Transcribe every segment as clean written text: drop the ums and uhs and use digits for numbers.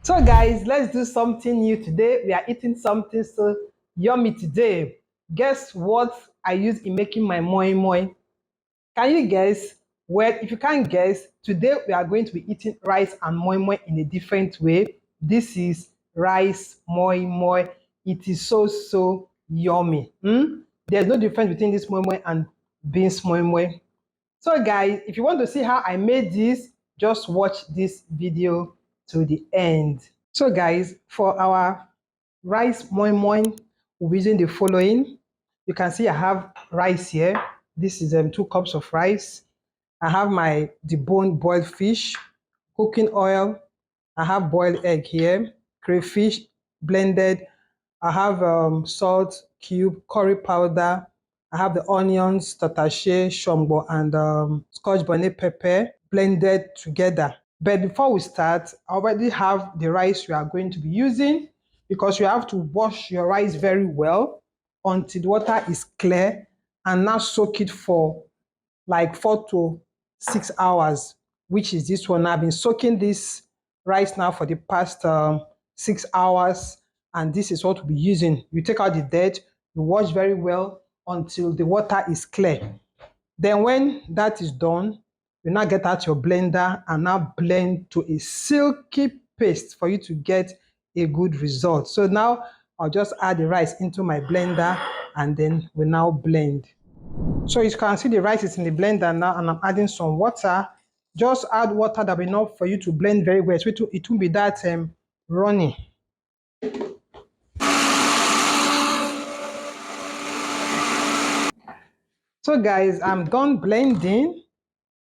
So guys, let's do something new today. We are eating something so yummy today. Guess what I use in making my moimoi? Can you guess? Well, if you can't guess, today we are going to be eating rice and moimoi in a different way. This is rice moimoi. It is so yummy. There's no difference between this moimoi and beans moimoi. So guys, if you want to see how I made this, just watch this video to the end. So guys, for our rice moi moi, we'll be using the following. You can see I have rice here. This is 2 cups of rice. I have my deboned boiled fish, cooking oil. I have boiled egg here, crayfish blended. I have salt cube, curry powder. I have the onions, Tatashe, Shomgbo, and Scotch bonnet pepper blended together. But before we start, I already have the rice we are going to be using because you have to wash your rice very well until the water is clear and now soak it for like 4 to 6 hours, which is this one. I've been soaking this rice now for the past 6 hours, and this is what we'll be using. You take out the dirt, you wash very well until the water is clear. Then when that is done, you now get out your blender and now blend to a silky paste for you to get a good result. So now I'll just add the rice into my blender and then we now blend. So you can see the rice is in the blender now and I'm adding some water. Just add water that will be enough for you to blend very well. So it won't be that runny. So guys, I'm done blending.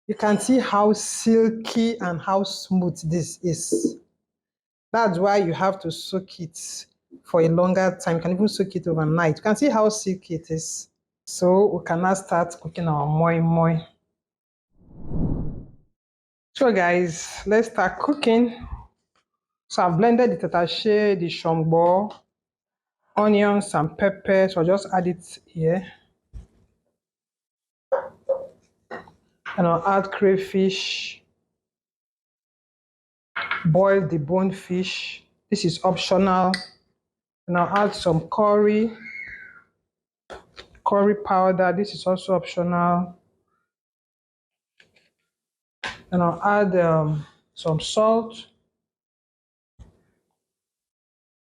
You can see how silky and how smooth this is. That's why you have to soak it for a longer time. You can even soak it overnight. You can see how silky it is. So we can now start cooking our moi moi. So guys, let's start cooking. So I've blended the tatashe, the shomgbo, onions and pepper. So I'll just add it here. And I'll add crayfish, boil the boned fish. This is optional. And I'll add some curry powder. This is also optional. And I'll add some salt.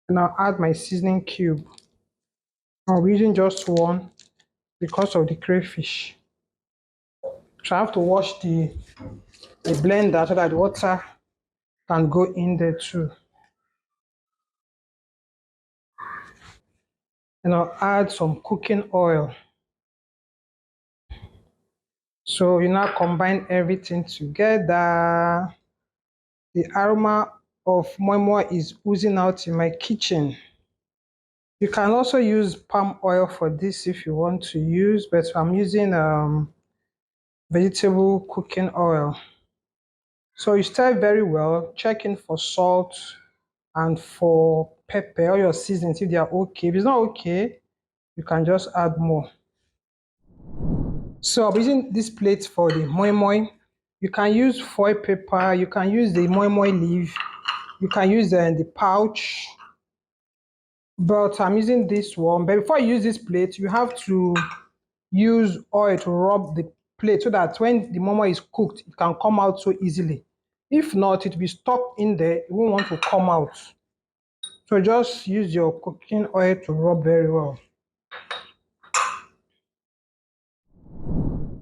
And I'll add my seasoning cube. I'll be using just one because of the crayfish. So I have to wash the blender so that the water can go in there too. And I'll add some cooking oil. So you now combine everything together. The aroma of moimoi is oozing out in my kitchen. You can also use palm oil for this if you want to use, but I'm using vegetable cooking oil. So you stir very well, checking for salt and for pepper or your seasonings if they are okay. If it's not okay, you can just add more. So I'm using this plate for the moimoi. You can use foil paper, you can use the moimoi leaf, you can use the pouch, but I'm using this one. But before you use this plate, you have to use oil to rub the plate so that when the moimoi is cooked, it can come out so easily. If not, it will be stuck in there, it won't want to come out. So just use your cooking oil to rub very well.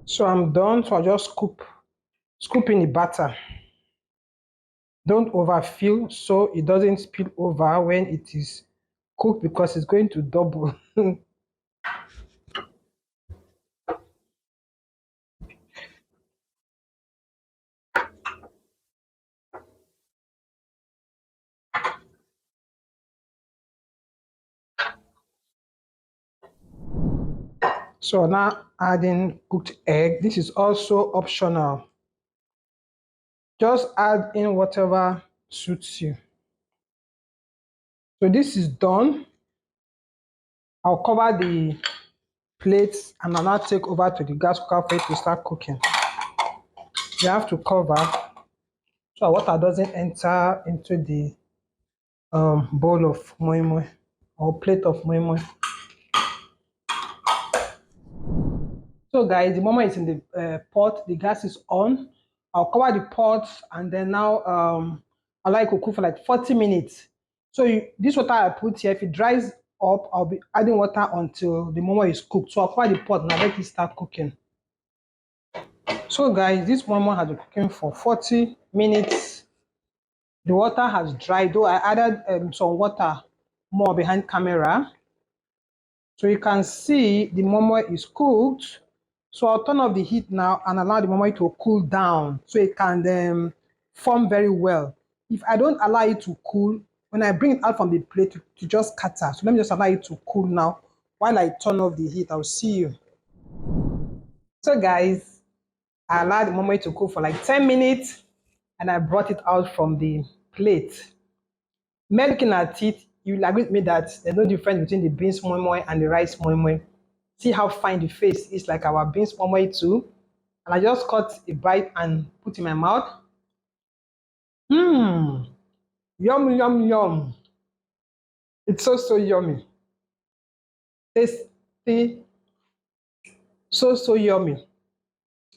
So I'm done, so I'll just scoop in the batter. Don't overfill so it doesn't spill over when it is cooked because it's going to double. So now adding cooked egg. This is also optional. Just add in whatever suits you. So this is done. I'll cover the plates and I'll now take over to the gas cooker for it to start cooking. You have to cover so water doesn't enter into the bowl of moimoi or plate of moimoi. So guys, the moimoi is in the pot. The gas is on. I'll cover the pot and then now I like to cook for like 40 minutes. So this water I put here, if it dries up, I'll be adding water until the moimoi is cooked. So I'll cover the pot and I'll let it start cooking. So guys, this moimoi has been cooking for 40 minutes. The water has dried, though I added some water more behind camera. So you can see the moimoi is cooked. So I'll turn off the heat now and allow the moimoi to cool down so it can form very well. If I don't allow it to cool, when I bring it out from the plate to just scatter. So let me just allow it to cool now while I turn off the heat. I'll see you. So guys, I allowed the moimoi to cook for like 10 minutes and I brought it out from the plate. Men looking at it, you will agree with me that there's no difference between the beans moimoi and the rice moimoi. See how fine the face is, like our beans moimoi too. And I just cut a bite and put in my mouth. Mmm, yum, yum, yum. It's so yummy. Tasty, so yummy.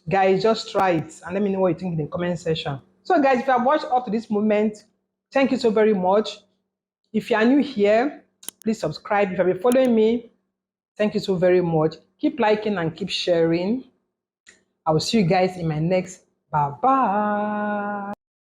Guys, just try it and let me know what you think in the comment section. So guys, if you have watched up to this moment, thank you so very much. If you are new here, please subscribe. If you have been following me, thank you so very much. Keep liking and keep sharing. I will see you guys in my next. Bye bye.